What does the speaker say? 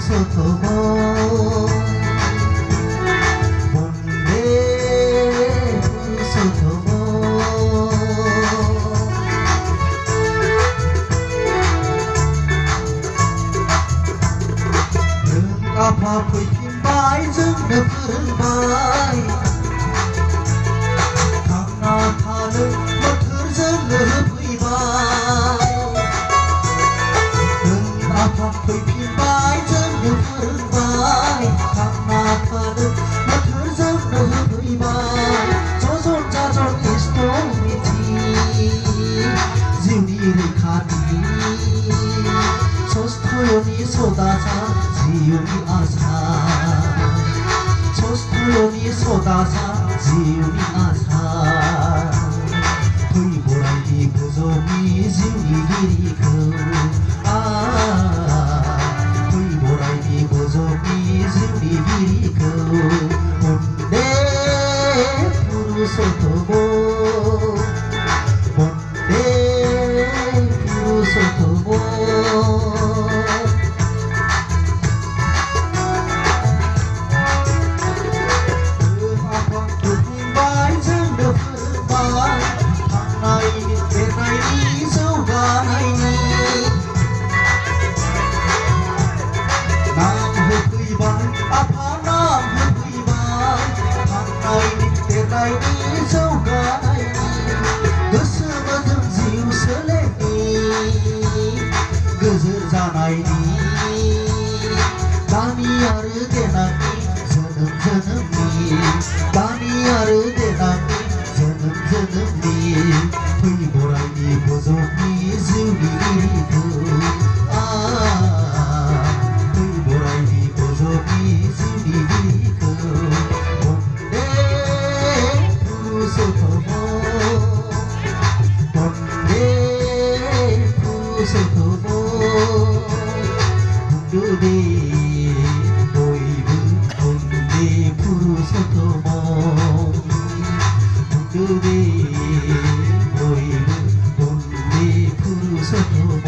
পুরুষোত্তম বন্দে পুরুষোত্তম आफा फैफिनबाय जोंनो फोरोंबाय थांना थानो बोथोर जोंनो होफैबाय नों आफा फैफिनबाय जोंनो फोरोंबाय थांना थानो बोथोर जोंनो होफैबाय जजन जाजन इष्ट मिथि जिउनि रैखाथि सस्थयनि सदासा जिउनि आसा सस्थयनि सदासा जिउनि आसा फै बरायनि गोजौनि जिउनि गिरिखौ फै बरायनि गोजौनि जिउनि गिरिखौ बन्दे पुरुषोत्तम बन्दे पुरुषोत्तम गोजोर जानायनि दानि आरो देनांनि जोनोम जोनोमनि दानि आरो देनांनि जोनोम जोनोमनि फै बरायनि गोजौनि जिउनि गिरिखौ फै बरायनि गोजौनि जिउनि गिरिखौ बन्दे पुरुषोत्तम बन्दे पुरुषोत्तम बन्दे बयबो बन्दे पुरुषोत्तम बन्दे बयबो बन्दे पुरुषोत्तम